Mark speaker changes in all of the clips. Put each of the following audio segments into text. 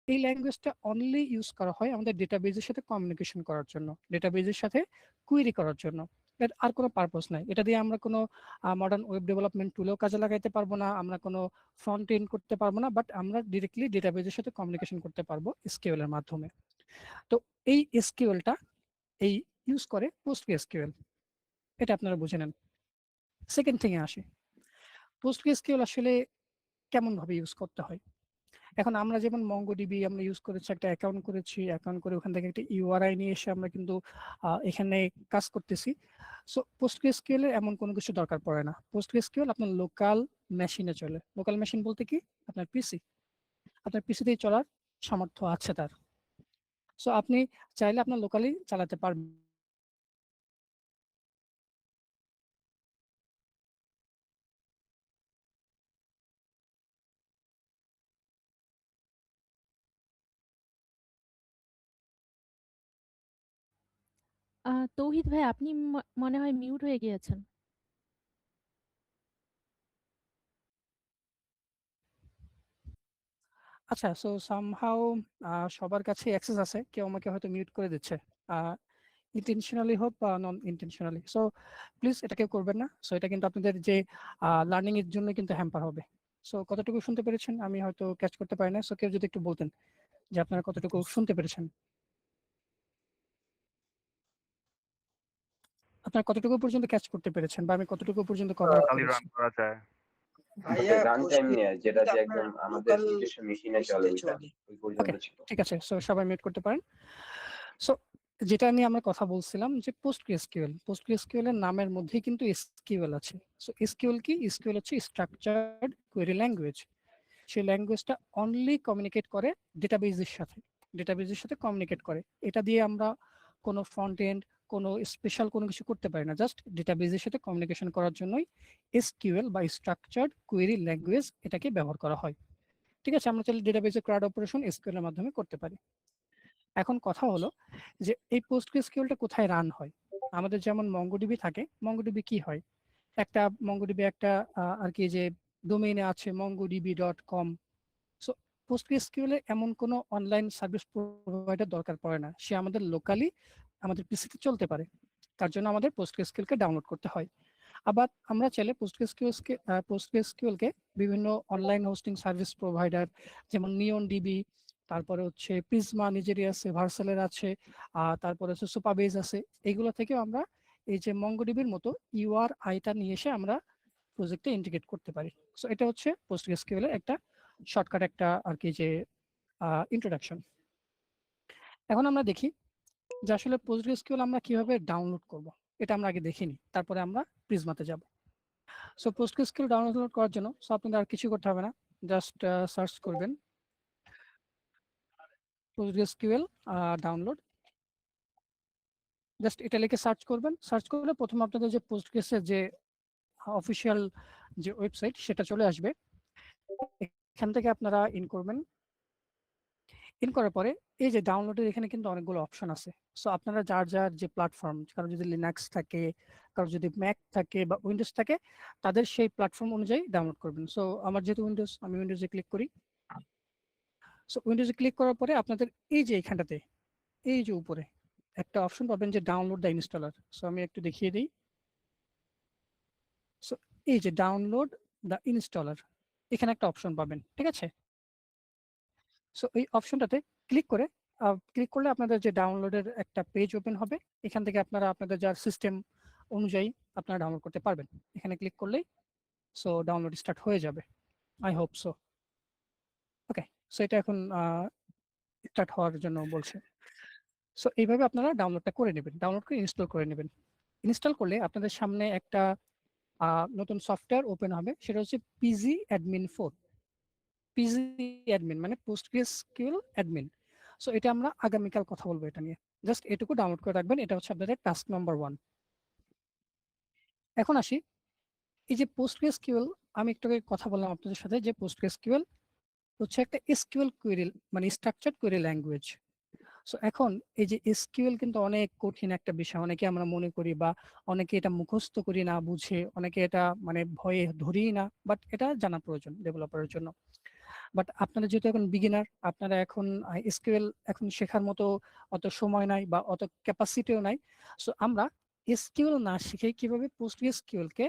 Speaker 1: এই ল্যাঙ্গুয়েজটা only use করা হয় আমাদের ডেটাবেজের সাথে কমিউনিকেশন করার জন্য, ডেটাবেজের সাথে কুয়েরি করার জন্য। এর আর কোনো পারপাস নাই। এটা দিয়ে আমরা কোনো মডার্ন ওয়েব ডেভেলপমেন্ট টুলেও কাজে লাগাইতে পারবো না, আমরা কোনো ফ্রন্ট এন্ড করতে পারবো না, বাট আমরা ডিরেক্টলি ডেটাবেজের সাথে কমিউনিকেশন করতে পারবো এসকিউএল এর মাধ্যমে। তো এই এসকিউএলটা এই ইউজ করে পোস্টগ্রেসকিউএল, এটা আপনারা বুঝে নেন। সেকেন্ড থিং এ আসি, পোস্টগ্রেসকিউএল আসলে কেমন ভাবে ইউজ করতে হয়। এখন আমরা যেমন মঙ্গোডিবি আমরা ইউজ করেছি, একটা অ্যাকাউন্ট করেছি, অ্যাকাউন্ট করে ওখান থেকে একটা ইউআরআই নিয়ে এসে আমরা কিন্তু এখানে কাজ করতেছি। সো পোস্টগ্রেসকিউএল এর এমন কোনো কিছু দরকার পড়ে না। পোস্টগ্রেসকিউএল আপনার লোকাল মেশিনে চলে। লোকাল মেশিন বলতে কি, আপনার পিসি, আপনার পিসিতেই চলার সামর্থ্য আছে তার। সো আপনি চাইলে আপনার লোকালি চালাতে পারবেন।
Speaker 2: তৌহিদ ভাই, আপনি মনে হয় মিউট হয়ে গিয়েছেন।
Speaker 1: আচ্ছা, সো সামহাউ সবার কাছে অ্যাক্সেস আছে, কেউ আমাকে হয়তো মিউট করে দিচ্ছে, ইন্টেনশনালি হোক বা নন ইন্টেনশনালি। সো প্লিজ এটা কেউ করবেন না। সো এটা কিন্তু আপনাদের যে লার্নিং এর জন্য কিন্তু হ্যাম্পার হবে। সো কতটুকু শুনতে পেরেছেন আমি হয়তো ক্যাচ করতে পারি না, সো কেউ যদি একটু বলতেন যে আপনারা কতটুকু শুনতে পেরেছেন, আপনারা কতটুকু পর্যন্ত ক্যাচ করতে পেরেছেন, বা আমি কতটুকু পর্যন্ত কভার আপ
Speaker 3: খালি
Speaker 1: করেছি।
Speaker 3: রান করা যায়।
Speaker 4: ভাইয়া রান টাইম নিয়ে যেটা যে একদম আমাদের নিজস্ব মেশিনে চলে ওইটা ওই
Speaker 1: ওকে,
Speaker 4: পর্যন্ত ছিল।
Speaker 1: ঠিক আছে, সো সবাই মিউট করতে পারেন। সো যেটা নিয়ে আমরা কথা বলছিলাম যে পোস্টগ্রেসকিউএল, পোস্টগ্রেসকিউএল এর নামের মধ্যেই কিন্তু এসকিউএল আছে। সো এসকিউএল কি, এসকিউএল হচ্ছে স্ট্রাকচার্ড কোয়েরি ল্যাঙ্গুয়েজ। সেই ল্যাঙ্গুয়েজটা অনলি কমিউনিকেট করে ডেটাবেজের সাথে, ডেটাবেজের সাথে কমিউনিকেট করে। এটা দিয়ে আমরা কোনো ফ্রন্ট এন্ড, কোনো স্পেশাল কোনো কিছু করতে পারি না, জাস্ট ডেটাবেজের সাথে কমিউনিকেশন করার জন্যই এসকিউএল বা স্ট্রাকচার্ড কোয়েরি ল্যাঙ্গুয়েজ এটাকে ব্যবহার করা হয়। ঠিক আছে, আমরা চাইলে ডেটাবেজের ক্রাউড অপারেশন এসকিউএল এর মাধ্যমে করতে পারি। এখন কথা হলো যে এই পোস্টগ্রেসকিউএলটা কোথায় রান হয়। আমাদের যেমন মঙ্গোডিবি থাকে, মঙ্গোডিবি কি হয়, একটা মঙ্গোডিবি একটা আর কি যে ডোমেইনে আছে mongodb.com। সো পোস্টগ্রেসকিউএল এ এমন কোনো অনলাইন সার্ভিস প্রোভাইডার দরকার পড়ে না, সে আমাদের লোকালি আমাদের পিসিতে চলতে পারে। তার জন্য আমাদের পোস্টগ্রেসকিউএল কে ডাউনলোড করতে হয়। আবার আমরা চাইলে পোস্টগ্রেসকিউএল কে বিভিন্ন অনলাইন হোস্টিং সার্ভিস প্রোভাইডার যেমন নিয়ন ডিবি, তারপরে হচ্ছে প্রিজমা নিজেরই আছে, ভার্সালের আছে, তারপরে হচ্ছে সুপারবেজ আছে, এগুলো থেকেও আমরা এই যে মঙ্গোডিবির মতো ইউআরআইটা নিয়ে এসে আমরা প্রজেক্টে ইন্টিগ্রেট করতে পারি। সো এটা হচ্ছে পোস্টগ্রেসকিউএল এর একটা শর্টকাট একটা আর কি যে ইন্ট্রোডাকশন। এখন আমরা দেখি যে আসলে পোস্টগ্রেসকিউএল আমরা কিভাবে ডাউনলোড করব, এটা আমরা আগে দেখিনি, তারপরে আমরা প্রিজমাতে যাব। সো পোস্টগ্রেসকিউএল ডাউনলোড করার জন্য সো আপনাদের আর কিছু করতে হবে না, জাস্ট সার্চ করবেন পোস্টগ্রেসকিউএল ডাউনলোড, জাস্ট এটা লিখে সার্চ করবেন। সার্চ করলে প্রথম আপনাদের যে পোস্টগ্রেসের যে অফিসিয়াল যে ওয়েবসাইট সেটা চলে আসবে। এখান থেকে আপনারা ইন করবেন। ইন করার পরে এই যে ডাউনলোডের এখানে কিন্তু অনেকগুলো অপশন আছে। সো আপনারা যার যার যে প্ল্যাটফর্ম, কারো যদি লিনাক্স থাকে, কারো যদি ম্যাক থাকে বা উইন্ডোজ থাকে, তাদের সেই প্ল্যাটফর্ম অনুযায়ী ডাউনলোড করবেন। সো আমার যেহেতু উইন্ডোজ, আমি উইন্ডোজে ক্লিক করি। সো উইন্ডোজে ক্লিক করার পরে আপনাদের এই যে এখানটাতে এই যে উপরে একটা অপশন পাবেন যে ডাউনলোড দ্য ইনস্টলার। সো আমি একটু দেখিয়ে দিই। সো এই যে ডাউনলোড দ্য ইনস্টলার, এখানে একটা অপশন পাবেন, ঠিক আছে। সো এই অপশনটাতে ক্লিক করে ক্লিক করলে আপনাদের যে ডাউনলোডের একটা পেজ ওপেন হবে। এখান থেকে আপনারা আপনাদের যার সিস্টেম অনুযায়ী আপনারা ডাউনলোড করতে পারবেন। এখানে ক্লিক করলেই সো ডাউনলোড স্টার্ট হয়ে যাবে, I hope so. Okay, so এটা এখন স্টার্ট হওয়ার জন্য বলছে। সো এইভাবে আপনারা ডাউনলোডটা করে নেবেন, ডাউনলোড করে ইনস্টল করে নেবেন। ইনস্টল করলে আপনাদের সামনে একটা নতুন সফটওয়্যার ওপেন হবে, সেটা হচ্ছে পিজি অ্যাডমিন 4। পিজি অ্যাডমিন মানে পোস্টগ্রেসকিউএল অ্যাডমিন। সো এটা আমরা আগামীকাল কথা বলবো এটা নিয়ে, জাস্ট এটুকু ডাউনলোড করে রাখবেন। এটা হচ্ছে আপনাদের টাস্ক নাম্বার 1। এখন আসি এই যে পোস্টগ্রেসকিউএল, আমি একটু আগে কথা বললাম আপনাদের সাথে যে পোস্টগ্রেসকিউএল হচ্ছে একটা এসকিউএল কোয়েরি মানে স্ট্রাকচার্ড কোয়েরি ল্যাঙ্গুয়েজ। সো এখন এই যে এসকিউএল কিন্তু অনেক কঠিন একটা বিষয়, অনেকে আমরা মনে করি বা অনেকে এটা মুখস্থ করি না বুঝে, অনেকে এটা মানে ভয়ে ধরি না, বাট এটা জানা প্রয়োজন ডেভেলপারের জন্য। বাট আপনারা যেহেতু এখন বিগিনার, আপনারা এখন এসকিউএল এখন শেখার মতো অত সময় নাই বা অত ক্যাপাসিটিও নাই। সো আমরা এসকিউএল না শিখে কিভাবে পোস্টগ্রেসকিউএল কে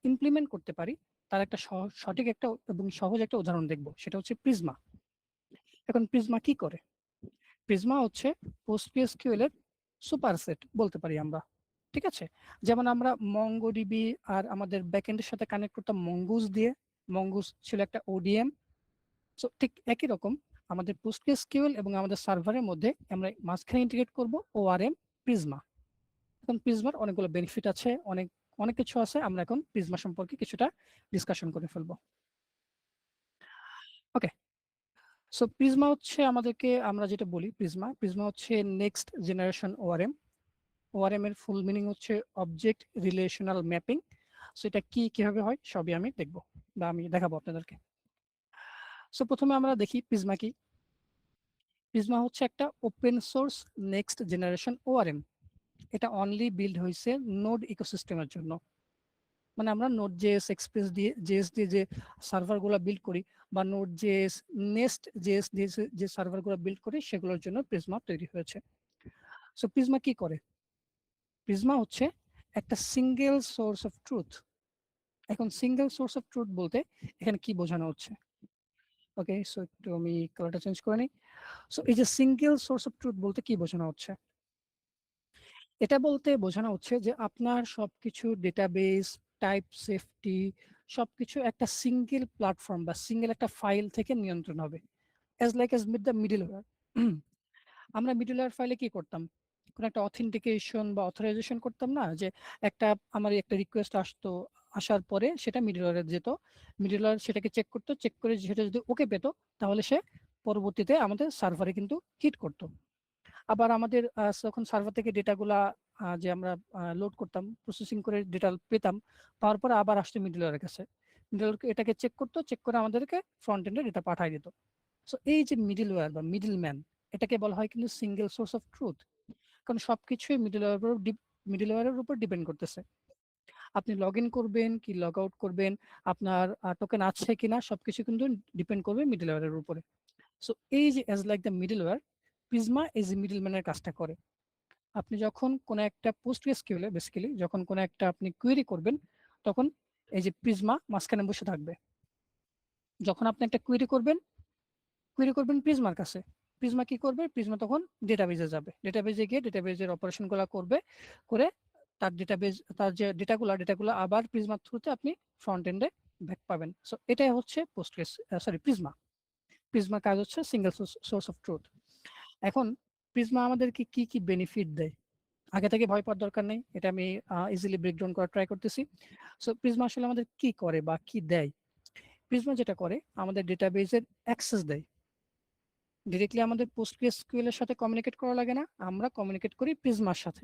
Speaker 1: ইমপ্লিমেন্ট করতে পারি তার একটা সঠিক একটা এবং সহজ একটা উদাহরণ দেখব, সেটা হচ্ছে প্রিজমা। এখন প্রিজমা কি করে? প্রিজমা হচ্ছে পোস্টগ্রেসকিউএল এর সুপারসেট বলতে পারি আমরা, ঠিক আছে? যেমন আমরা মঙ্গোডিবি আর আমাদের ব্যাকএন্ডের সাথে কানেক্ট করতাম মঙ্গুস দিয়ে, মঙ্গুস ছিল একটা ওডিএম। সো ঠিক একই রকম আমাদের পোস্টগ্রেসকিউএল এবং আমাদের সার্ভারের মধ্যে আমরা মাঝখানে ইন্টিগ্রেট করব ওআরএম প্রিজমা। এখন প্রিজমার অনেকগুলো বেনিফিট আছে, অনেক অনেক কিছু আছে। আমরা এখন প্রিজমা সম্পর্কে কিছুটা ডিসকাশন করে ফেলবো। ওকে, সো প্রিজমা হচ্ছে আমাদেরকে, আমরা যেটা বলি প্রিজমা হচ্ছে নেক্সট জেনারেশন ওআরএম। ওআরএম এর ফুল মিনিং হচ্ছে অবজেক্ট রিলেশনাল ম্যাপিং। সো এটা কি কিভাবে হয় সবই আমি দেখবো বা আমি দেখাবো আপনাদেরকে। সো প্রথমে আমরা দেখি প্রিজমা কি। প্রিজমা হচ্ছে একটা open source next generation ORM. এটা অনলি বিল্ড হয়েছে নোড ইকোসিস্টেমের জন্য। মানে আমরা নোড জেএস এক্সপ্রেস দিয়ে জেএস দিয়ে যে সার্ভারগুলো বিল্ড করি বা নোড জেএস নেস্ট জেএস দিয়ে যে সার্ভারগুলো বিল্ড করি সেগুলোর জন্য প্রিজমা তৈরি হয়েছে। সো প্রিজমা কি করে? প্রিজমা হচ্ছে একটা সিঙ্গেল সোর্স অফ ট্রুথ। এখন সিঙ্গেল সোর্স অফ ট্রুথ বলতে এখানে কি বোঝানো হচ্ছে? ওকে, সো একটু আমি কালারটা চেঞ্জ করে নিই। সো এই যে সিঙ্গেল সোর্স অফ ট্রুথ বলতে কি বোঝানো হচ্ছে? এটা বলতে বোঝানো হচ্ছে যে আপনার সবকিছু ডেটাবেস, টাইপ সেফটি সবকিছু একটা সিঙ্গেল প্ল্যাটফর্ম বা সিঙ্গেল একটা ফাইল থেকে নিয়ন্ত্রণ হবে। As like as with the middleware. আমরা মিডলওয়্যার ফাইলে কি করতাম? কোনো একটা অথেন্টিকেশন বা অথরাইজেশন করতাম না, যে আমার একটা রিকোয়েস্ট আসতো, আসার পরে সেটা মিডলওয়্যারে যেত, মিডলওয়্যার সেটাকে চেক করতো, চেক করে সেটা যদি ওকে পেত তাহলে সে পরবর্তীতে আমাদের সার্ভারে কিন্তু হিট করতো। আবার আমাদের যখন সার্ভার থেকে ডেটাগুলা যে আমরা লোড করতাম, প্রসেসিং করে ডেটা পেতাম, পাওয়ার পরে আবার আসতো মিডলওয়্যারের কাছে, মিডলওয়্যার এটাকে চেক করতো, চেক করে আমাদেরকে ফ্রন্ট এন্ডে ডেটা পাঠিয়ে দিত। সো এই যে মিডলওয়্যার বা মিডলম্যান, এটাকে বলা হয় কিন্তু সিঙ্গেল সোর্স অফ ট্রুথ। কারণ সবকিছুই মিডলওয়্যারের উপর ডিপেন্ড করতেছে। আপনি লগ ইন করবেন কি লগ আউট করবেন, আপনার টোকেন আছে কিনা, সবকিছু কিন্তু ডিপেন্ড করবে মিডলওয়্যারের উপরে। সো এই যে as like the middleware, Prisma এই যে মিডলম্যানের কাজটা করে। আপনি যখন কোনো একটা পোস্টগ্রেসকিউএলে বেসিক্যালি যখন কোনো একটা আপনি কোয়েরি করবেন, তখন এই যে প্রিজমা মাঝখানে বসে থাকবে। যখন আপনি একটা কোয়েরি করবেন প্রিজমার কাছে, প্রিজমা কি করবে? প্রিজমা তখন ডেটাবেজে যাবে, ডেটাবেজে গিয়ে ডেটাবেজের অপারেশনগুলো করবে, করে তার ডেটাবেজ, তার যে ডেটাগুলো আবার প্রিজমার থ্রুতে আপনি ফ্রন্ট এন্ডে ব্যাক পাবেন। সো এটাই হচ্ছে প্রিজমা। প্রিজমার কাজ হচ্ছে সিঙ্গেল সোর্স অফ ট্রুথ। এখন প্রিজমা আমাদেরকে কি কি বেনিফিট দেয় আগে থেকে ভয় পাওয়ার দরকার নেই, এটা আমি ইজিলি ব্রেকডাউন করার ট্রাই করতেছি। সো প্রিজমা আসলে আমাদের কি করে বা কি দেয়? প্রিজমা যেটা করে আমাদের ডেটাবেজের অ্যাক্সেস দেয়। ডিরেক্টলি আমাদের পোস্টগ্রেসকিউএল এর সাথে কমিউনিকেট করা লাগে না, আমরা কমিউনিকেট করি প্রিজমার সাথে।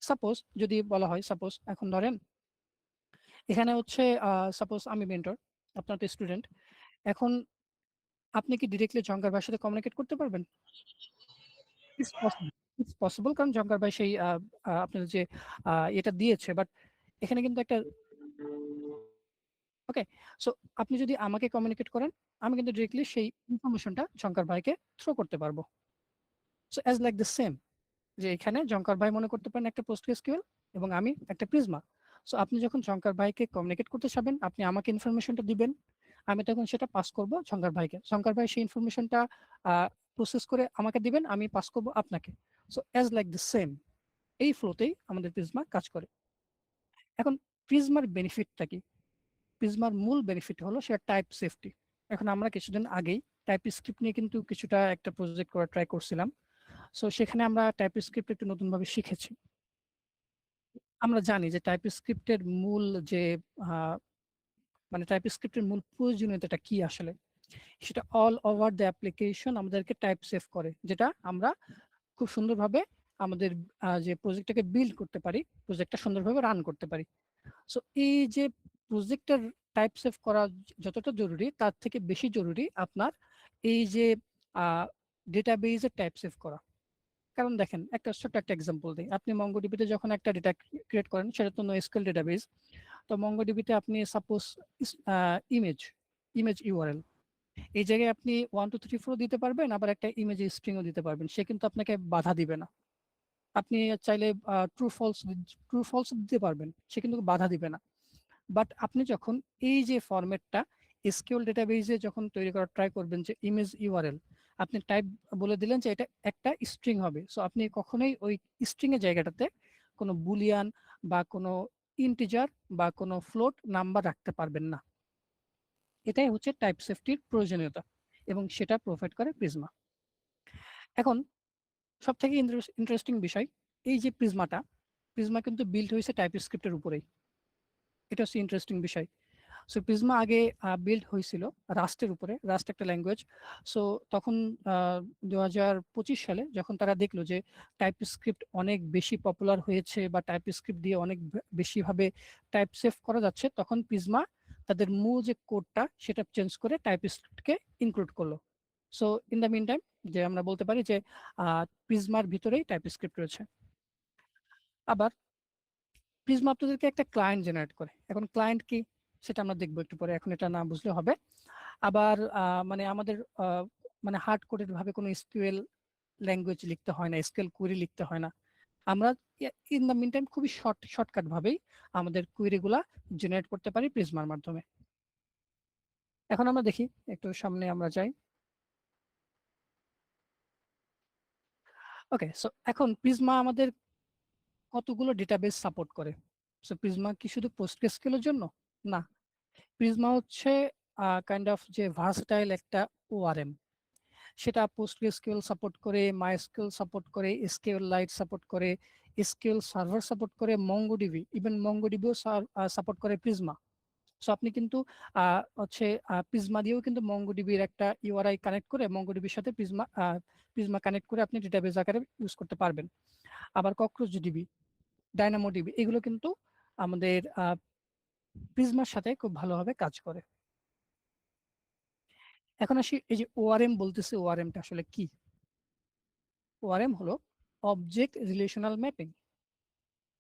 Speaker 1: সাপোজ যদি বলা হয়, সাপোজ এখন ধরেন এখানে হচ্ছে সাপোজ আমি মেন্টর, আপনার তো স্টুডেন্ট। এখন আপনি কি ডিরেক্টলি জঙ্কার ভাইয়ের সাথে কমিউনিকেট করতে পারবেন? ইটস পসিবল, ইটস পসিবল, কারণ জঙ্কার ভাই সেই আপনার যে এটা দিয়েছে, বাট এখানে কিন্তু একটা ওকে। সো আপনি যদি আমাকে কমিউনিকেট করেন, আমি কিন্তু ডিরেক্টলি সেই ইনফরমেশনটা জঙ্কার ভাইকে থ্রো করতে পারবো। So as like the same, যে এখানে জঙ্কার ভাই মনে করতে পারেন একটা পোস্টগ্রেসকিউএল এবং আমি একটা প্রিজমা। সো আপনি যখন জঙ্কার ভাইকে কমিউনিকেট করতে চাবেন, আপনি আমাকে ইনফরমেশনটা দিবেন, আমি তখন সেটা পাস করব জঙ্কার ভাইকে, জঙ্কার ভাই সেই ইনফরমেশনটা প্রসেস করে আমাকে দিবেন, আমি পাস করব আপনাকে। So as like the same, এই ফ্লোতেই আমাদের প্রিজমা কাজ করে। এখন প্রিজমার বেনিফিটটা কি? প্রিজমার মূল বেনিফিট হলো সেটা টাইপ সেফটি। এখন আমরা কিছুদিন আগেই টাইপ স্ক্রিপ্ট নিয়ে কিন্তু কিছুটা একটা প্রজেক্ট করার ট্রাই করছিলাম। সো সেখানে আমরা টাইপ স্ক্রিপ্ট একটু নতুনভাবে শিখেছি। আমরা জানি যে টাইপ স্ক্রিপ্টের মূল যে মানে টাইপ স্ক্রিপ্টের মূল প্রয়োজনীয়তাটা কি আসলে, সেটা অল ওভার দ্য অ্যাপ্লিকেশন আমাদেরকে টাইপ সেভ করে, যেটা আমরা খুব সুন্দরভাবে আমাদের যে প্রজেক্টটাকে বিল্ড করতে পারি, প্রজেক্টটা সুন্দরভাবে রান করতে পারি। সো এই যে প্রজেক্টের টাইপ সেভ করা যতটা জরুরি, তার থেকে বেশি জরুরি আপনার এই যে ডেটাবেজের টাইপ সেভ করা। কারণ দেখেন, একটা ছোট্ট একটা এক্সাম্পল দিই। আপনি মঙ্গোডিবিতে যখন একটা ডেটা ক্রিয়েট করেন, সেটা তো নোএসকিউএল ডেটাবেজ। তো মঙ্গোডিবিতে আপনি সাপোজ ইমেজ ইমেজ ইউআরএল, এই জায়গায় আপনি 1 2 3 4 দিতে পারবেন, আবার একটা ইমেজ স্ট্রিংও দিতে পারবেন। সে কিন্তু আপনাকে বাধা দিবে না। আপনি চাইলে ট্রু ফলস দিতে পারবেন, সে কিন্তু বাধা দিবে না। বাট আপনি যখন এই যে ফরম্যাটটা এসকিউএল ডেটাবেজে যখন তৈরি করার ট্রাই করবেন, যে ইমেজ ইউআরএল আপনি টাইপ বলে দিলেন যে এটা একটা স্ট্রিং হবে, সো আপনি কখনোই ওই স্ট্রিং এর জায়গাটাতে কোনো বুলিয়ান বা কোনো ইন্টিজার বা কোনো ফ্লোট নাম্বার রাখতে পারবেন না। এটাই হচ্ছে টাইপ সেফটির প্রয়োজনীয়তা, এবং সেটা প্রোভাইড করে প্রিজমা। এখন সব থেকে ইন্টারেস্টিং বিষয়, এই যে প্রিজমা কিন্তু বিল্ড হয়েছে টাইপস্ক্রিপ্টের উপরেই। এটা হচ্ছে ইন্টারেস্টিং বিষয়। সো প্রিজমা আগে বিল্ড হয়েছিল রাস্টের উপরে, রাস্ট একটা ল্যাঙ্গুয়েজ। সো তখন 2025 সালে যখন তারা দেখলো যে টাইপস্ক্রিপ্ট অনেক বেশি পপুলার হয়েছে বা টাইপস্ক্রিপ্ট দিয়ে অনেক বেশিভাবে টাইপ সেভ করা যাচ্ছে, তখন প্রিজমা তাদের মূল যে কোডটা সেটা চেঞ্জ করে টাইপস্ক্রিপ্টকে ইনক্লুড করলো। So in the mean time যে আমরা বলতে পারি যে প্রিজমার ভিতরেই টাইপস্ক্রিপ্ট রয়েছে। আবার প্রিজমা আপনাদেরকে একটা ক্লায়েন্ট জেনারেট করে। এখন ক্লায়েন্ট কি সেটা আমরা দেখবো একটু পরে, এখন এটা না বুঝলে হবে। আবার মানে আমাদের মানে হার্ড কোডেড ভাবে কোনো এসকিউএল ল্যাঙ্গুয়েজ লিখতে হয় না, এসকিউএল কোয়েরি লিখতে হয় না। আমরা ইন দ্য মিন টাইম খুবই শর্টকাট ভাবেই আমাদের কোয়েরিগুলা জেনারেট করতে পারি প্রিজমার মাধ্যমে। এখন আমরা দেখি, একটু সামনে আমরা যাই। ওকে, সো এখন প্রিজমা আমাদের কতগুলো ডেটাবেস সাপোর্ট করে। সো প্রিজমা কি শুধু পোস্টগ্রেসকিউএল এর জন্য? না, প্রিজমা হচ্ছে কাইন্ড অফ যে ভার্সটাইল একটা ওআরএম। সেটা পোস্টগ্রেসকিউএল সাপোর্ট করে, মাইএসকিউএল সাপোর্ট করে, এসকিউএল লাইট সাপোর্ট করে, এসকিউএল সার্ভার সাপোর্ট করে, মঙ্গোডিবি, ইভেন মঙ্গোডিবিও সাপোর্ট করে প্রিজমা। সো আপনি কিন্তু হচ্ছে প্রিজমা দিয়েও কিন্তু মঙ্গোডিবির একটা ইউআরআই কানেক্ট করে মঙ্গোডিবির সাথে প্রিজমা কানেক্ট করে আপনি ডেটাবেস আকারে ইউজ করতে পারবেন। আবার ককরোচ ডিবি, ডাইনামোডিবি, এগুলো কিন্তু আমাদের প্রিজমার সাথে খুব ভালোভাবে কাজ করে। এখন আসি, এই যে ওআরএম বলতেছে, ওআরএমটা আসলে কি? ওআরএম হলো অবজেক্ট রিলেশনাল ম্যাপিং।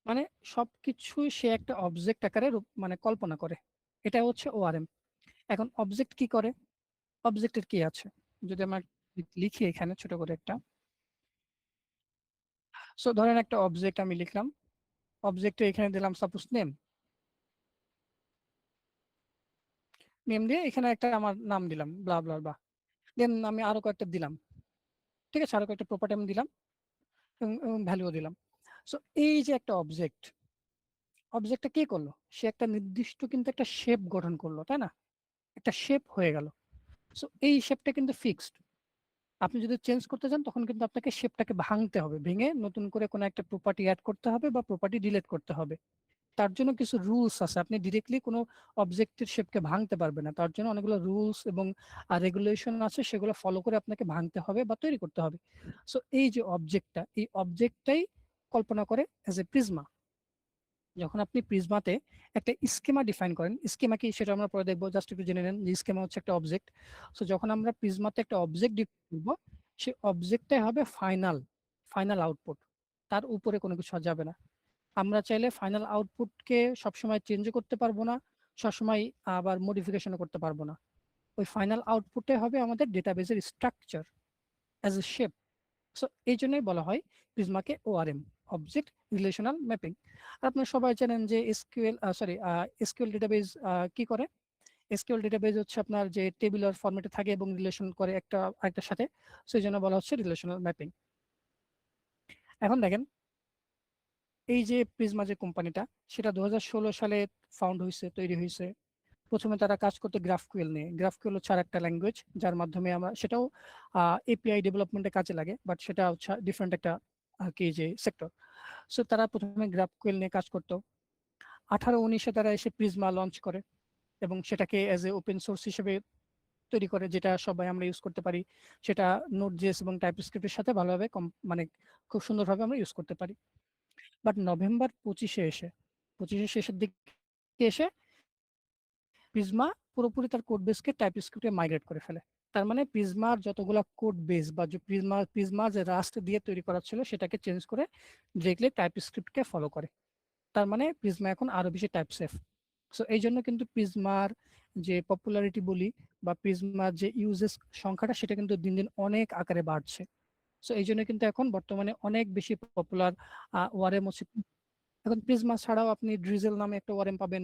Speaker 1: মানে সবকিছুই সে একটা অবজেক্ট আকারে মানে কল্পনা করে, এটা হচ্ছে ওআরএম। এখন অবজেক্ট কি করে? অবজেক্টের কি আছে, যদি আমরা লিখি এখানে ছোট করে একটা। সো ধরেন একটা অবজেক্ট আমি লিখলাম, অবজেক্টে এখানে দিলাম সাপোজ নেম, নেম দিয়ে এখানে একটা আমার নাম দিলাম ব্লা ব্লা ব্লা। দেন আমি আরো কয়েকটা দিলাম, ঠিক আছে, আরো কয়েকটা প্রপার্টি আমি দিলাম এবং ভ্যালুও দিলাম। সো এই যে একটা অবজেক্ট, অবজেক্টটা কি করলো? সে একটা নির্দিষ্ট কিন্তু একটা শেপ গঠন করলো, তাই না? একটা শেপ হয়ে গেল। সো এই শেপটা কিন্তু ফিক্সড। আপনি যদি চেঞ্জ করতে চান তখন কিন্তু আপনাকে শেপটাকে ভাঙতে হবে, ভেঙে নতুন করে কোনো একটা প্রপার্টি অ্যাড করতে হবে বা প্রপার্টি ডিলিট করতে হবে। তার জন্য কিছু রুলস আছে, আপনি ডিরেক্টলি কোনো অবজেক্টের শেপকে ভাঙতে পারবেন না। তার জন্য অনেকগুলো রুলস এবং রেগুলেশন আছে, সেগুলো ফলো করে আপনাকে ভাঙতে হবে বা তৈরি করতে হবে। সো এই যে অবজেক্টটা, এই অবজেক্টটাই কল্পনা করে অ্যাজ এ প্রিজমা। যখন আপনি প্রিজমাতে একটা স্কিমা ডিফাইন করেন, স্কিমা কি সেটা আমরা পরে দেখবো, জাস্ট একটু জেনে নেন যে স্কিমা হচ্ছে একটা অবজেক্ট। সো যখন আমরা প্রিজমাতে একটা অবজেক্ট ডিফাইন করব, সেই অবজেক্টটাই হবে ফাইনাল ফাইনাল আউটপুট, তার উপরে কোনো কিছু আর যাবে না। আমরা চাইলে ফাইনাল আউটপুটকে সবসময় চেঞ্জ করতে পারবো না, সবসময় আবার মডিফিকেশনও করতে পারবো না। ওই ফাইনাল আউটপুটে হবে আমাদের ডেটাবেসের structure as a shape. So এই জন্যই বলা হয় প্রিজমাকে ওআরএম, অবজেক্ট রিলেশনাল ম্যাপিং। আর আপনারা সবাই জানেন যে এসকিউএল ডেটাবেস কি করে? এসকিউএল ডেটাবেস হচ্ছে আপনার যে টেবিলার ফরম্যাটে থাকে এবং রিলেশন করে একটা আরেকটার সাথে, সেই জন্য বলা হচ্ছে রিলেশনাল ম্যাপিং। এখন দেখেন, এই যে প্রিজমা যে কোম্পানিটা, সেটা 2016 সালে ফাউন্ড হয়েছে, তৈরি হয়েছে। প্রথমে তারা কাজ করতে গ্রাফকিউএল নিয়ে। গ্রাফকিউএল হচ্ছে আরেকটা ল্যাঙ্গুয়েজ যার মাধ্যমে আমরা, সেটাও এপিআই ডেভেলপমেন্টে কাজে লাগে, বাট সেটা হচ্ছে ডিফারেন্ট একটা আর কি যে সেক্টর। সো তারা প্রথমে গ্রাফকিউএল নিয়ে কাজ করতো। 18-19-এ তারা এসে প্রিজমা লঞ্চ করে এবং সেটাকে অ্যাজ এ ওপেন সোর্স হিসেবে তৈরি করে, যেটা সবাই আমরা ইউজ করতে পারি। সেটা নোড.জেএস এবং টাইপস্ক্রিপ্টের সাথে ভালোভাবে মানে খুব সুন্দরভাবে আমরা ইউজ করতে পারি। বাট নভেম্বর 25-এ শেষের দিকে এসে প্রিজমা পুরোপুরি তার কোড বেসকে টাইপস্ক্রিপ্টে মাইগ্রেট করে ফেলে। তার মানে প্রিজমার যতগুলা কোড বেস বা যে প্রিজমা যে রাস্ট দিয়ে তৈরি করা ছিল সেটাকে চেঞ্জ করে ডিরেক্টলি টাইপস্ক্রিপ্টকে ফলো করে। তার মানে প্রিজমা এখন আরো বেশি টাইপ সেফ। সো এই জন্য কিন্তু প্রিজমার যে পপুলারিটি বলি বা প্রিজমার যে ইউজেস সংখ্যাটা সেটা কিন্তু দিন দিন অনেক আকারে বাড়ছে। সো এই জন্য কিন্তু এখন বর্তমানে অনেক বেশি পপুলার ওয়ারেম হচ্ছে। এখন প্রিজমা ছাড়াও আপনি ড্রিজেল নামে একটা ওয়ারেম পাবেন,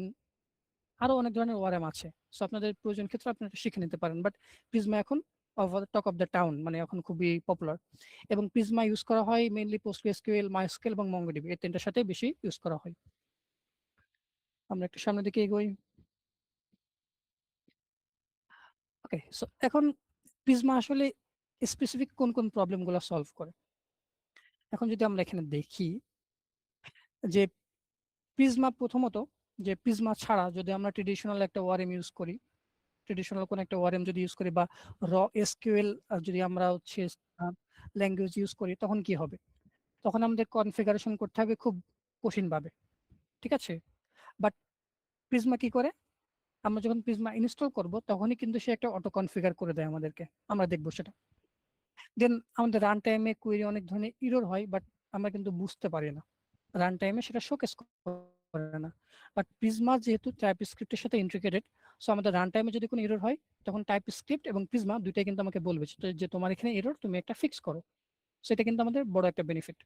Speaker 1: আরো অনেক ধরনের ওয়ারেম আছে। সো আপনাদের প্রয়োজন ক্ষেত্রে আপনি এটা শিখে নিতে পারেন, বাট প্রিজমা এখন over talk of the town, মানে এখন খুবই পপুলার। এবং প্রিজমা ইউজ করা হয় মেইনলি পোস্টগ্রেসকিউএল, মাইস্কেল এবং মঙ্গোডিবি, এই তিনটার সাথে বেশি ইউজ করা হয়। আমরা একটু সামনের দিকে এগোই। ওকে, সো এখন প্রিজমা আসলে স্পেসিফিক কোন কোন প্রবলেমগুলো সলভ করে। এখন যদি আমরা এখানে দেখি যে প্রিজমা প্রথমত, যে প্রিজমা ছাড়া যদি আমরা ট্রেডিশনাল একটা ওয়ারেম ইউজ করি, ট্রেডিশনাল কোন একটা ওয়ারেম যদি ইউজ করি বা র এসকিউএল যদি আমরা হচ্ছে ল্যাঙ্গুয়েজ ইউজ করি, তখন কি হবে? তখন আমাদের কনফিগারেশন করতে হবে খুব কঠিনভাবে, ঠিক আছে? বাট প্রিজমা কি করে, আমরা যখন প্রিজমা ইনস্টল করব তখনই কিন্তু সে একটা অটো কনফিগার করে দেয় আমাদেরকে, আমরা দেখবো সেটা। দেন আমাদের রান টাইমে কোয়েরি অনেক ধরনের এরর হয়, বাট আমরা কিন্তু বুঝতে পারি না, রান টাইমে সেটা শোকেস করে না। বাট প্রিজমা যেহেতু টাইপস্ক্রিপ্টের সাথে ইন্টিগ্রেটেড, সো আমাদের রান টাইমে যদি কোনো এরর হয় তখন টাইপস্ক্রিপ্ট এবং প্রিজমা দুইটাই কিন্তু আমাকে বলবে যে তোমার এখানে এরর, তুমি একটা ফিক্স করো। সেটা কিন্তু আমাদের বড় একটা বেনিফিট।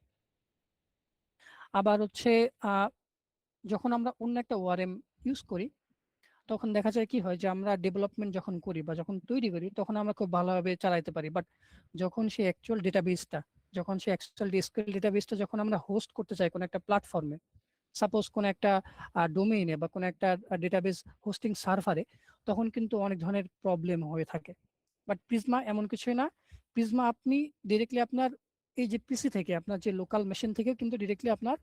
Speaker 1: আবার হচ্ছে যখন আমরা অন্য একটা ওআরএম ইউজ করি তখন দেখা যায় কি হয় যে আমরা ডেভেলপমেন্ট যখন করি বা যখন তৈরি করি তখন আমরা খুব ভালোভাবে চালাতে পারি, বাট যখন সেই অ্যাকচুয়াল ডেটাবেসটা, যখন সেই অ্যাকচুয়াল এসকিউএল ডেটাবেসটা যখন আমরা হোস্ট করতে চাই কোনো একটা প্ল্যাটফর্মে, সাপোজ কোনো একটা ডোমেইনে বা কোনো একটা ডেটাবেস হোস্টিং সার্ভারে, তখন কিন্তু অনেক ধরনের প্রবলেম হয়ে থাকে। বাট প্রিজমা এমন কিছুই না। প্রিজমা আপনি ডিরেক্টলি আপনার এই যে পিসি থেকে, আপনার যে লোকাল মেশিন থেকে কিন্তু ডিরেক্টলি আপনার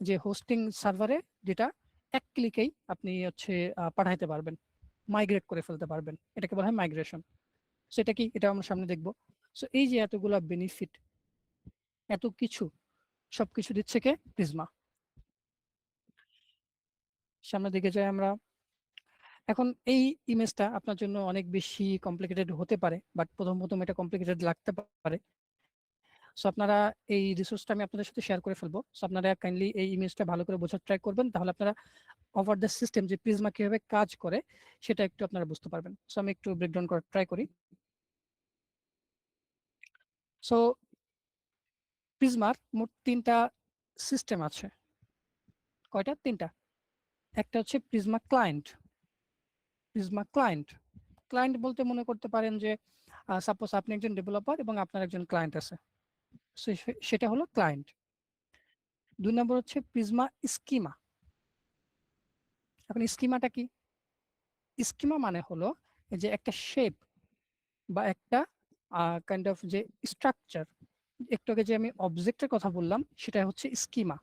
Speaker 1: যে হোস্টিং সার্ভারে ডেটা এক ক্লিকেই আপনি হচ্ছে পাঠাইতে পারবেন, মাইগ্রেট করে ফেলতে পারবেন। এটাকে বলা হয় মাইগ্রেশন। সো এটা কি, এটা আমরা সামনে দেখবো। সো এই যে এতগুলা বেনিফিট, এত কিছু, সবকিছু দিচ্ছে কে? প্রিজমা। সামনের দিকে যাই আমরা। এখন এই ইমেজটা আপনার জন্য অনেক বেশি কমপ্লিকেটেড হতে পারে, বাট প্রথম প্রথম এটা কমপ্লিকেটেড লাগতে পারে। সো আপনারা এই রিসোর্সটা আমি আপনাদের সাথে শেয়ার করে ফেলবো। সো আপনারা কাইন্ডলি এই ইমেজটা ভালো করে বোঝার ট্রাই করবেন, তাহলে আপনারা ওভার দ্য সিস্টেম যে প্রিজমা কিভাবে কাজ করে সেটা একটু আপনারা বুঝতে পারবেন। সো আমি একটু ব্রেকডাউন করার ট্রাই করি। সো প্রিজমার মোট 3টা সিস্টেম আছে। কয়টা? 3টা। একটা হচ্ছে Prisma client. Prisma client, client বলতে মনে করতে পারেন যে সাপোজ আপনি একজন ডেভেলপার এবং আপনার একজন ক্লায়েন্ট আছে, সেটা হলো ক্লায়েন্ট। 2 নম্বর হচ্ছে প্রিজমা স্কিমা। এখন স্কিমাটা কি? স্কিমা মানে হলো যে একটা শেপ বা একটা কাইন্ড অফ যে স্ট্রাকচার, একটু আগে যে আমি অবজেক্টের কথা বললাম সেটা হচ্ছে স্কিমা।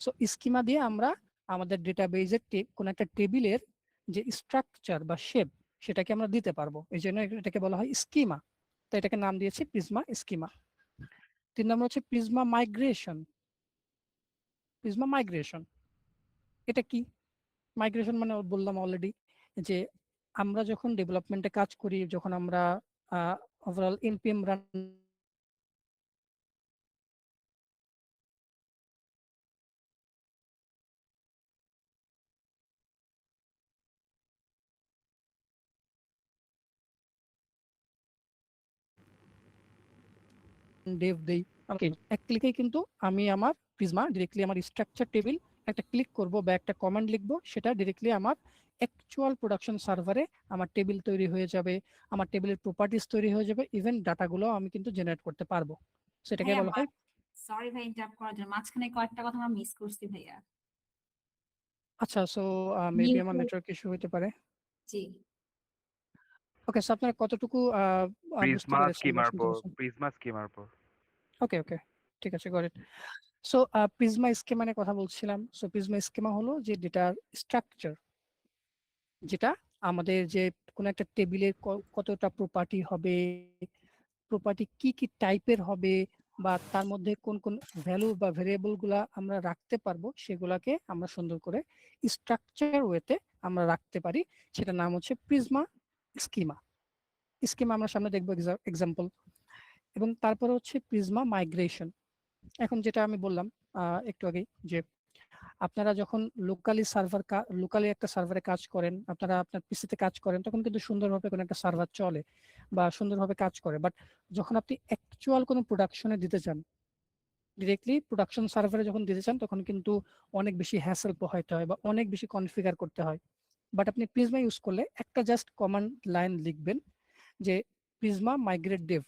Speaker 1: সো স্কিমা দিয়ে আমরা আমাদের ডেটাবেজের কোন একটা টেবিলের যে স্ট্রাকচার বা শেপ সেটাকে আমরা দিতে পারবো, এই জন্য এটাকে বলা হয় স্কিমা। তো এটাকে নাম দিয়েছি প্রিজমা স্কিমা। 3 নম্বর হচ্ছে প্রিজমা মাইগ্রেশন। প্রিজমা মাইগ্রেশন এটা কি? মাইগ্রেশন মানে বললাম অলরেডি যে আমরা যখন ডেভেলপমেন্টে কাজ করি, যখন আমরা ওভারঅল এনপিএম রান ডেভ দেই, ওকে, এক ক্লিকেই কিন্তু আমি আমার প্রিজমা ডিরেক্টলি আমার স্ট্রাকচার টেবিল একটা ক্লিক করব বা একটা কমান্ড লিখব, সেটা ডিরেক্টলি আমার অ্যাকচুয়াল প্রোডাকশন সার্ভারে আমার টেবিল তৈরি হয়ে যাবে, আমার টেবিলের প্রপার্টিজ তৈরি হয়ে যাবে, ইভেন ডাটাগুলো আমি কিন্তু জেনারেট করতে পারবো। সেটাকে
Speaker 3: ভাইয়া
Speaker 1: বলা হয়।
Speaker 3: সরি ভাই ইন্টারাপ্ট করার জন্য, মাঝখানে কয়েকটা কথা আমরা মিস করছি ভাইয়া।
Speaker 1: আচ্ছা, সো মেবি আমার নেটওয়ার্ক ইস্যু হতে পারে।
Speaker 3: জি।
Speaker 1: ওকে, সো আপনারা কতটুকু বুঝতে
Speaker 5: প্রিজমা
Speaker 1: পেরেছেন বা
Speaker 5: স্কিমার
Speaker 1: শুনতে
Speaker 5: পর
Speaker 1: পেরেছেন?
Speaker 5: প্রিজমা স্কিমার পর
Speaker 1: ওকে ওকে, ঠিক আছে, got it. So Prisma schema নিয়ে কথা বলছিলাম। সো প্রিজমা স্কিমা হলো যে ডেটার স্ট্রাকচার, যেটা আমাদের যে কোনো একটা টেবিলের কতটা প্রপার্টি হবে, প্রপার্টি কি কি টাইপের হবে, বা তার মধ্যে কোন কোন ভ্যালু বা ভেরিয়েবল গুলা আমরা রাখতে পারবো, সেগুলাকে আমরা সুন্দর করে স্ট্রাকচার ওয়েতে আমরা রাখতে পারি। সেটার নাম হচ্ছে প্রিজমা স্কিমা। স্কিমা আমরা সামনে দেখবো এক্সাম্পল। এবং তারপরে হচ্ছে প্রিজমা মাইগ্রেশন। এখন যেটা আমি বললাম একটু আগেই যে আপনারা যখন লোকালি একটা সার্ভারে কাজ করেন, আপনারা আপনার পিসিতে কাজ করেন, তখন কিন্তু সুন্দরভাবে কোনো একটা সার্ভার চলে বা সুন্দরভাবে কাজ করে। বাট যখন আপনি অ্যাকচুয়াল কোনো প্রোডাকশনে দিতে চান, ডিরেক্টলি প্রোডাকশন সার্ভারে যখন দিতে চান, তখন কিন্তু অনেক বেশি হ্যাসেল পোহাইতে হয় বা অনেক বেশি কনফিগার করতে হয়। বাট আপনি প্রিজমা ইউজ করলে একটা জাস্ট কমান্ড লাইন লিখবেন যে প্রিজমা মাইগ্রেট ডেভ,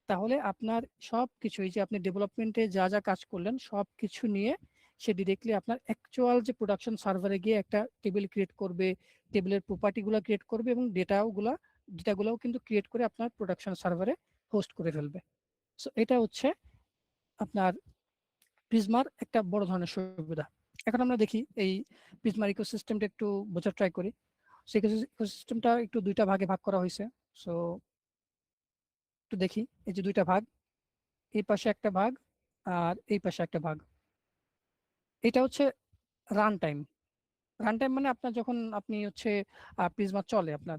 Speaker 1: তাহলে আপনার সবকিছু, এই যে আপনি ডেভেলপমেন্টে যা যা কাজ করলেন সবকিছু নিয়ে সে ডিরেক্টলি আপনার অ্যাকচুয়াল যে প্রোডাকশন সার্ভারে গিয়ে একটা টেবিল ক্রিয়েট করবে, টেবিলের প্রপার্টিগুলো ক্রিয়েট করবে এবং ডেটাগুলোও কিন্তু ক্রিয়েট করে আপনার প্রোডাকশন সার্ভারে হোস্ট করে ফেলবে। সো এটা হচ্ছে আপনার প্রিজমার একটা বড় ধরনের সুবিধা। এখন আমরা দেখি এই প্রিজমার ইকোসিস্টেমটা একটু বোঝার ট্রাই করি। সেই ইকোসিস্টেমটা একটু দুইটা ভাগে ভাগ করা হয়েছে। সো একটু দেখি, এই যে দুইটা ভাগ, এই পাশে একটা ভাগ আর এই পাশে একটা ভাগ। এটা হচ্ছে রান টাইম। রান টাইম মানে আপনার যখন আপনি হচ্ছে প্রিজমা চলে আপনার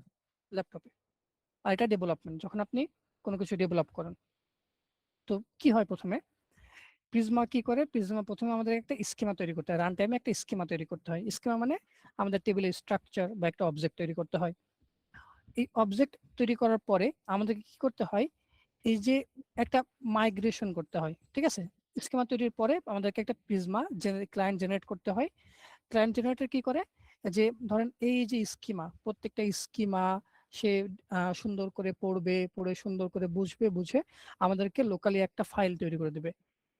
Speaker 1: ল্যাপটপে, আর এটা ডেভেলপমেন্ট, যখন আপনি কোনো কিছু ডেভেলপ করেন। তো কি হয়, প্রথমে প্রিজমা কি করে, প্রিজমা প্রথমে আমাদের একটা স্কিমা তৈরি করতে হয়, রান টাইমে একটা স্কিমা তৈরি করতে হয়। স্কিমা মানে আমাদের টেবিলের স্ট্রাকচার বা একটা অবজেক্ট তৈরি করতে হয়। এই অবজেক্ট তৈরি করার পরে আমাদেরকে কি করতে হয়, এই যে একটা মাইগ্রেশন করতে হয়, ঠিক আছে। স্কিমা তৈরির পরে আমাদেরকে একটা প্রিজমা ক্লায়েন্ট জেনারেট করতে হয়। ক্লায়েন্ট জেনারেটর কি করে, যে ধরেন এই যে স্কিমা, প্রত্যেকটা স্কিমা সে সুন্দর করে পড়ে সুন্দর করে বুঝে আমাদেরকে লোকালি একটা ফাইল তৈরি করে দেবে,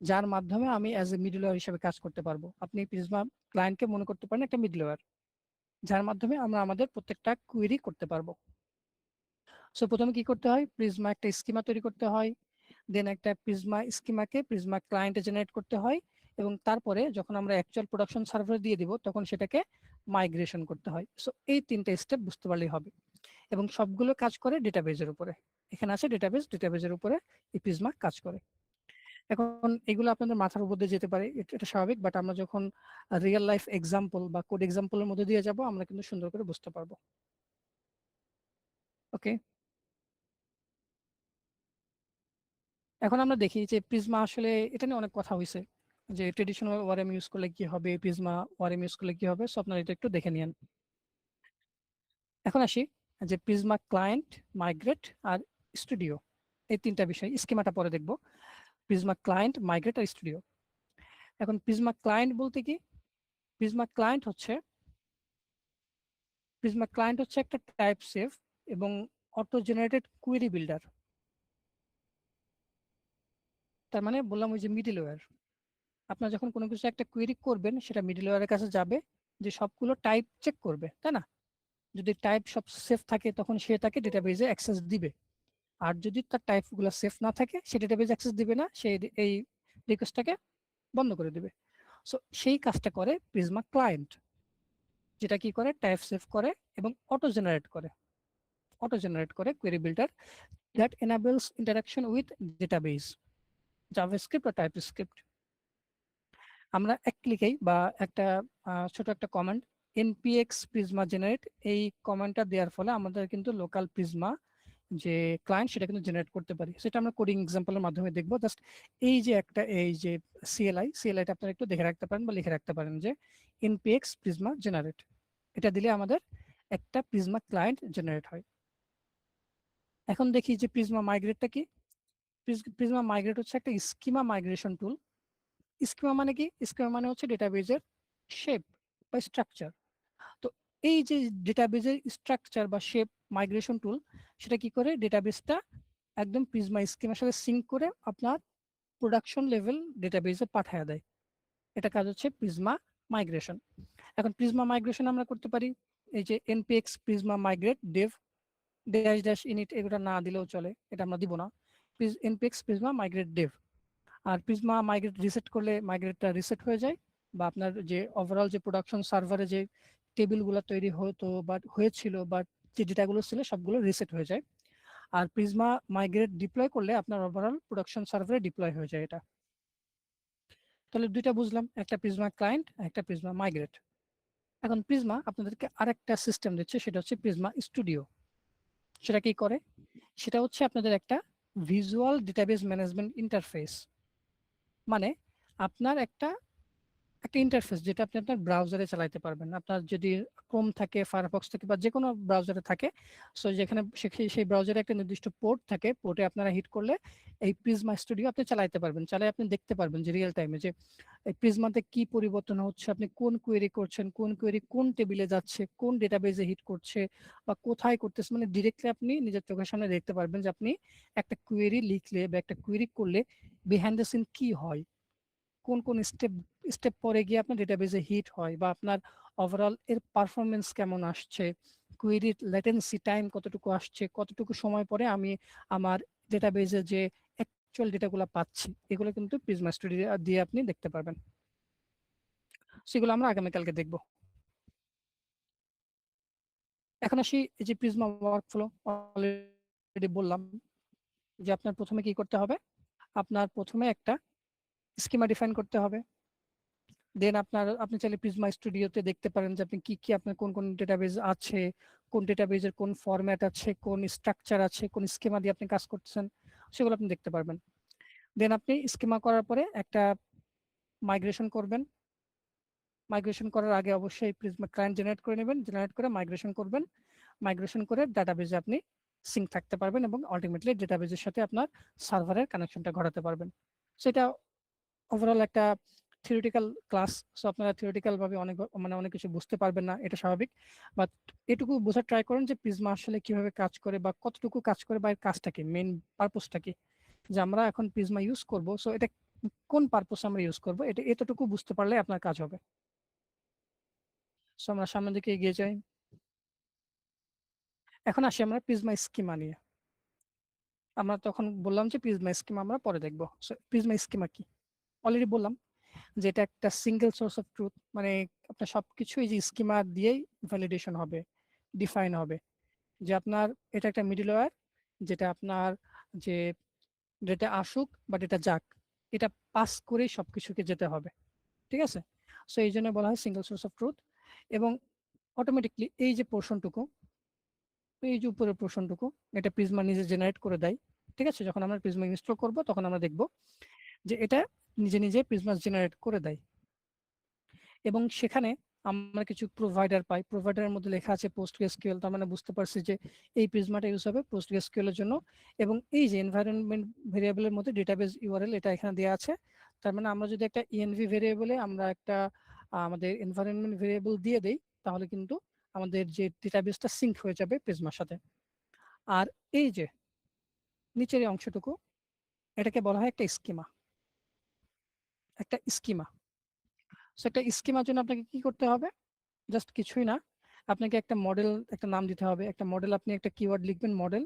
Speaker 1: যার মাধ্যমে আমি অ্যাজ এ মিডলওয়্যার হিসেবে কাজ করতে পারবো। আপনি প্রিজমা ক্লায়েন্টকে মনে করতে পারেন একটা মিডলওয়্যার, যার মাধ্যমে আমরা আমাদের প্রত্যেকটা কুয়েরি করতে পারবো। সো প্রথমে কি করতে হয়, প্রিজমা একটা স্কিমা তৈরি করতে হয়, দেন একটা প্রিজমা ক্লায়েন্টে জেনারেট করতে হয়, এবং তারপরে যখন আমরা অ্যাকচুয়াল প্রোডাকশন সার্ভারে দিয়ে দিব তখন সেটাকে মাইগ্রেশন করতে হয়। সো এই তিনটা স্টেপ বুঝতে পারলেই হবে, এবং সবগুলো কাজ করে ডেটাবেজের উপরে। এখানে আছে ডেটাবেজের উপরে এই প্রিজমা কাজ করে। এখন এগুলো আপনাদের মাথার উপর দিয়ে যেতে পারে, এটা স্বাভাবিক, বাট আমরা যখন রিয়েল লাইফ এক্সাম্পল বা কোড এক্সাম্পলের মধ্যে দিয়ে যাব, আমরা কিন্তু সুন্দর করে বুঝতে পারবো। ওকে, এখন আমরা দেখি যে প্রিজমা আসলে, এটা নিয়ে অনেক কথা হয়েছে যে ট্রেডিশনাল ওআরএম ইউজ করলে কি হবে, প্রিজমা ওআরএম ইউজ করলে কি হবে। সো আপনারা এটা একটু দেখে নিন। এখন আসি যে প্রিজমা ক্লায়েন্ট, মাইগ্রেট আর স্টুডিও, এই তিনটা বিষয়, স্কিমাটা পরে দেখব। প্রিজমা ক্লায়েন্ট, মাইগ্রেট আর স্টুডিও। এখন প্রিজমা ক্লায়েন্ট বলতে কি, প্রিজমা ক্লায়েন্ট হচ্ছে একটা টাইপ সেভ এবং অটো জেনারেটেড কুয়েরি বিল্ডার। তার মানে বললাম ওই যে মিডলওয়্যার, আপনার যখন কোনো কিছু একটা কোয়েরি করবেন সেটা মিডলওয়্যারের কাছে যাবে, যে সবগুলো টাইপ চেক করবে, তাই না। যদি টাইপ সব সেফ থাকে তখন সে তাকে ডেটাবেজে অ্যাক্সেস দিবে, আর যদি তার টাইপগুলো সেফ না থাকে সে ডেটাবেজে অ্যাক্সেস দিবে না, সে এই রিকোয়েস্টটাকে বন্ধ করে দিবে। সো সেই কাজটা করে প্রিজমা ক্লায়েন্ট, যেটা কি করে, টাইপ সেভ করে এবং অটো জেনারেট করে query builder that এনাবেলস interaction with database, JavaScript বা টাইপস্ক্রিপ্ট। আমরা এক ক্লিকেই বা একটা ছোট একটা কমান্ড npx প্রিজমা জেনারেট, এই কমান্ডটা দেওয়ার ফলে আমাদের কিন্তু লোকাল প্রিজমা যে ক্লায়েন্ট সেটা কিন্তু জেনারেট করতে পারি। সেটা আমরা কোডিং এক্সাম্পলের মাধ্যমে দেখবো। জাস্ট এই যে সিএলআইটা আপনারা একটু দেখে রাখতে পারেন বা লিখে রাখতে পারেন যে npx প্রিজমা জেনারেট, এটা দিলে আমাদের একটা প্রিজমা ক্লায়েন্ট জেনারেট হয়। এখন দেখি যে প্রিজমা মাইগ্রেটটা কি। প্রিজমা মাইগ্রেট হচ্ছে একটা স্কিমা মাইগ্রেশন টুল। স্কিমা মানে কি, স্কিমা মানে হচ্ছে ডেটাবেজের শেপ বা স্ট্রাকচার। তো এই যে ডেটাবেজের স্ট্রাকচার বা শেপ মাইগ্রেশন টুল, সেটা কি করে, ডেটাবেসটা একদম প্রিজমা স্কিমার সাথে সিঙ্ক করে আপনার প্রোডাকশন লেভেল ডেটাবেজে পাঠায় দেয়। এটা কাজ হচ্ছে প্রিজমা মাইগ্রেশন। এখন প্রিজমা মাইগ্রেশন আমরা করতে পারি এই যে npx Prisma migrate dev dash init, এগুলো না দিলেও চলে, এটা আমরা দিব না। npx Prisma migrate dev. আর প্রিজমা মাইগ্রেট রিসেট করলে মাইগ্রেটটা রিসেট হয়ে যায়, বা আপনার যে ওভারঅল যে প্রোডাকশন সার্ভারে যে টেবিলগুলো তৈরি হতো বা হয়েছিল বা যে ডেটাগুলো ছিল সবগুলো রিসেট হয়ে যায়। আর প্রিজমা মাইগ্রেট ডিপ্লয় করলে আপনার ওভারঅল প্রোডাকশন সার্ভারে ডিপ্লয় হয়ে যায় এটা। তাহলে দুইটা বুঝলাম, একটা প্রিজমা ক্লায়েন্ট, একটা প্রিজমা মাইগ্রেট। এখন প্রিজমা আপনাদেরকে আরেকটা সিস্টেম দিচ্ছে, সেটা হচ্ছে প্রিজমা স্টুডিও। সেটা কি করে, সেটা হচ্ছে আপনাদের একটা ভিজুয়াল ডেটাবেস ম্যানেজমেন্ট ইন্টারফেস। মানে আপনার একটা একটা ইন্টারফেস যেটা আপনি আপনার ব্রাউজারে চালাতে পারবেন। আপনার যদি ক্রোম থাকে, ফায়ারফক্স থাকে বা যে কোনো ব্রাউজারে থাকে, সো যেখানে সেই ব্রাউজারে একটা নির্দিষ্ট পোর্ট থাকে, পোর্টে আপনারা হিট করলে এই প্রিজমা স্টুডিও আপনি চালাতে পারবেন। চালিয়ে আপনি দেখতে পারবেন যে রিয়েল টাইমে যে এই প্রিজমাতে কি পরিবর্তন হচ্ছে, আপনি কোন কোয়েরি করছেন, কোন কোয়েরি কোন টেবিলে যাচ্ছে, কোন ডেটাবেজে হিট করছে বা কোথায় করতেছে, মানে ডিরেক্টলি আপনি নিজের চোখের সামনে দেখতে পারবেন যে আপনি একটা কোয়েরি লিখলে বা একটা কোয়েরি করলে বিহাইন্ড দ্য সিন কি হয়, কোন কোন স্টেপ পরে গিয়ে আপনার ডেটাবেজে হিট হয় বা আপনার ওভারঅল এর পারফরমেন্স কেমন আসছে, কুয়েরির ল্যাটেন্সি টাইম কতটুকু আসছে, কতটুকু সময় পরে আমি আমার ডেটাবেজে যে অ্যাকচুয়াল ডেটাগুলো পাচ্ছি, এগুলো কিন্তু প্রিজমা স্টুডিও দিয়ে আপনি দেখতে পারবেন। সেগুলো আমরা আগামীকালকে দেখব। এখন আসি এই যে প্রিজমা ওয়ার্কফ্লো, অলরেডি বললাম যে আপনার প্রথমে কি করতে হবে, আপনার প্রথমে একটা স্কিমা ডিফাইন করতে হবে। দেন আপনি চাইলে প্রিজমা স্টুডিওতে দেখতে পারেন যে আপনি কি আপনার কোন কোন ডেটাবেজ আছে, কোন ডেটাবেজের কোন ফরম্যাট আছে, কোন স্ট্রাকচার আছে, কোন স্কিমা দিয়ে আপনি কাজ করতেছেন, সেগুলো আপনি দেখতে পারবেন। দেন আপনি স্কিমা করার পরে একটা মাইগ্রেশন করবেন। মাইগ্রেশন করার আগে অবশ্যই প্রিজমা ক্লায়েন্ট জেনারেট করে নেবেন, জেনারেট করে মাইগ্রেশন করবেন। মাইগ্রেশন করে ডাটাবেজে আপনি সিঙ্ক থাকতে পারবেন এবং আলটিমেটলি ডেটাবেজের সাথে আপনার সার্ভারের কানেকশনটা ঘটাতে পারবেন। সেটা ওভারঅল একটা থিওরিটিক্যাল ক্লাস, সো আপনারা থিওরিটিক্যাল ভাবে অনেক কিছু বুঝতে পারবেন না, এটা স্বাভাবিক। বাট এটুকু বোঝার ট্রাই করেন যে প্রিজমা আসলে কিভাবে কাজ করে বা কতটুকু কাজ করে বা এর কাজটা কি, মেইন পারপোজটা কি, যে আমরা এখন প্রিজমা ইউজ করব, সো এটা কোন পারপোজ আমরা ইউজ করব, এটা এতটুকু বুঝতে পারলে আপনার কাজ হবে। সো আমরা সামনের দিকে এগিয়ে যাই। এখন আসি আমরা প্রিজমা স্কিমা নিয়ে। আমরা তখন বললাম যে প্রিজমা স্কিমা আমরা পরে দেখবো। সো প্রিজমা স্কিমা কি, অলরেডি বললাম যেটা একটা সিঙ্গেল সোর্স অফ ট্রুথ, মানে আপনার সবকিছুই যে স্কিমা দিয়েই ভ্যালিডেশন হবে, ডিফাইন হবে, যে আপনার এটা একটা মিডলওয়্যার যেটা আপনার যে ডেটা আসুক বা ডেটা যাক, এটা পাস করেই সবকিছুকে যেতে হবে, ঠিক আছে। সো এই জন্য বলা হয় সিঙ্গেল সোর্স অফ ট্রুথ। এবং অটোমেটিকলি এই যে পোর্শনটুকু, এই যে উপরের পোর্শনটুকু, এটা প্রিজমা নিজে জেনারেট করে দেয়, ঠিক আছে। যখন আমরা প্রিজমা ইনস্টল করব তখন আমরা দেখব যে এটা নিজে নিজে প্রিজমা জেনারেট করে দেয়। এবং সেখানে আমরা কিছু প্রোভাইডার পাই, প্রোভাইডারের মধ্যে লেখা আছে পোস্টগ্রেসকিউএল, তার মানে বুঝতে পারছি যে এই প্রিজমাটা ইউজ হবে পোস্টগ্রেসকিউএল এর জন্য। এবং এই যে এনভায়রনমেন্ট ভেরিয়েবলের মধ্যে ডেটাবেস ইউআরএল এটা এখানে দেওয়া আছে, তার মানে আমরা যদি একটা ইএনভি ভেরিয়েবলে আমরা একটা আমাদের এনভায়রনমেন্ট ভেরিয়েবল দিয়ে দেই, তাহলে কিন্তু আমাদের যে ডেটাবেসটা সিঙ্ক হয়ে যাবে প্রিজমার সাথে। আর এই যে নিচের এই অংশটুকু, এটাকে বলা হয় একটা স্কিমা, একটা স্কিমা। সো একটা স্কিমার জন্য আপনাকে কি করতে হবে, জাস্ট কিছুই না, আপনাকে একটা মডেল, একটা নাম দিতে হবে। একটা মডেল, আপনি একটা কিওয়ার্ড লিখবেন মডেল,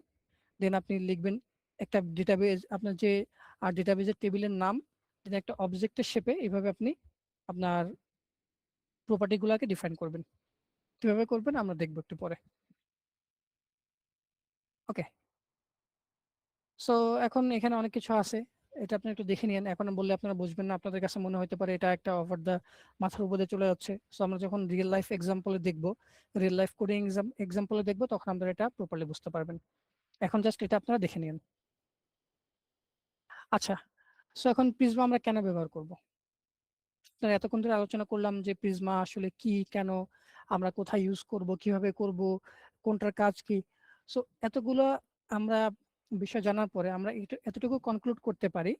Speaker 1: দেন আপনি লিখবেন একটা ডেটাবেজ, আপনার যে ডেটাবেজের টেবিলের নাম, দেন একটা অবজেক্টের শেপে, এইভাবে আপনি আপনার প্রপার্টি গুলাকে ডিফাইন করবেন। কিভাবে করবেন আমরা দেখবো একটু পরে। ওকে, সো এখন এখানে অনেক কিছু আছে, এটা আপনি একটু দেখে নিন। এখন বললে আপনারা বুঝবেন না, আপনাদের কাছে মনে হতে পারে এটা একটা ওভার দা মাথার উপরে চলে যাচ্ছে। সো আমরা যখন রিয়েল লাইফ এক্সাম্পলে দেখবো, রিয়েল লাইফ কোডিং এক্সাম্পলে দেখবো, তখন আপনারা এটা প্রপারলি বুঝতে পারবেন। এখন জাস্ট এটা আপনারা দেখে নিন। আচ্ছা, সো এখন প্রিজমা আমরা কেন ব্যবহার করব? এতক্ষণ ধরে আলোচনা করলাম যে প্রিজমা আসলে কি, কেন, আমরা কোথায় ইউজ করব, কিভাবে করব, কোনটার কাজ কি। সো এতগুলো আমরা বিষয় জানার পরে আমরা এতটুকু কনক্লুড করতে পারি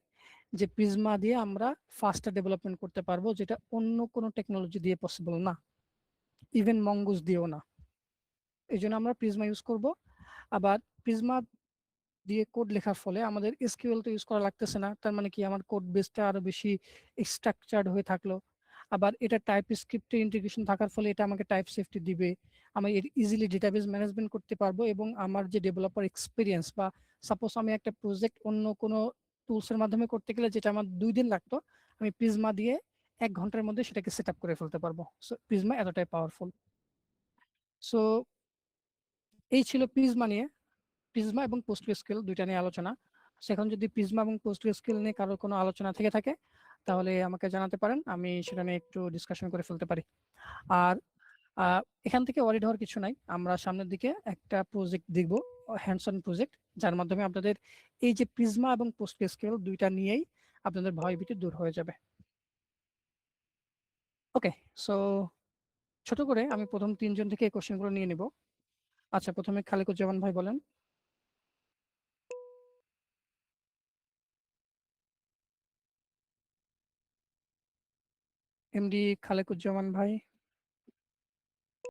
Speaker 1: যে প্রিজমা দিয়ে আমরা ফাস্টার ডেভেলপমেন্ট করতে পারবো, যেটা অন্য কোনো টেকনোলজি দিয়ে পসিবল না, ইভেন মঙ্গুস দিয়েও না। এই জন্য আমরা প্রিজমা ইউজ করব। আবার প্রিজমা দিয়ে কোড লেখার ফলে আমাদের এসকিউএল তো ইউজ করা লাগতেছে না, তার মানে কি আমার কোড বেসটা আরো বেশি স্ট্রাকচার্ড হয়ে থাকলো। আবার এটা টাইপ স্ক্রিপ্টে ইন্টিগ্রেশন থাকার ফলে এটা আমাকে টাইপ সেফটি দিবে, আমি ইজিলি ডেটাবেস ম্যানেজমেন্ট করতে পারবো। এবং আমার যে ডেভেলপার এক্সপিরিয়েন্স, বা সাপোজ আমি একটা প্রজেক্ট অন্য কোনো টুলসের মাধ্যমে করতে গেলে যেটা আমার 2 দিন লাগতো, আমি প্রিজমা দিয়ে 1 ঘন্টার মধ্যে সেটাকে সেট আপ করে ফেলতে পারবো। সো প্রিজমা এতটাই পাওয়ারফুল। সো এই ছিল প্রিজমা নিয়ে, প্রিজমা এবং পোস্টগ্রেসকিউএল দুইটা নিয়ে আলোচনা। সেখন যদি প্রিজমা এবং পোস্টগ্রেসকিউএল নিয়ে কারোর কোনো আলোচনা থেকে থাকে তাহলে আমাকে জানাতে পারেন, আমি সেটা নিয়ে একটু ডিসকাশন করে ফেলতে পারি। আর এখান থেকে ওয়ারিড হওয়ার কিছু নাই, আমরা সামনের দিকে একটা প্রজেক্ট দেখব, হ্যান্ডস অন প্রজেক্ট, যার মাধ্যমে আপনাদের এই যে প্রিজমা এবং পোস্টগ্রেসকিউএল দুইটা নিয়েই আপনাদের ভয় ভীতি দূর হয়ে যাবে। ওকে, সো ছোট করে আমি প্রথম ৩ জন থেকে এই কোশ্চেনগুলো নিয়ে নিব। আচ্ছা, প্রথমে খালিকুজ্জামান ভাই বলেন। এমডি খালেকুজ্জামান ভাই।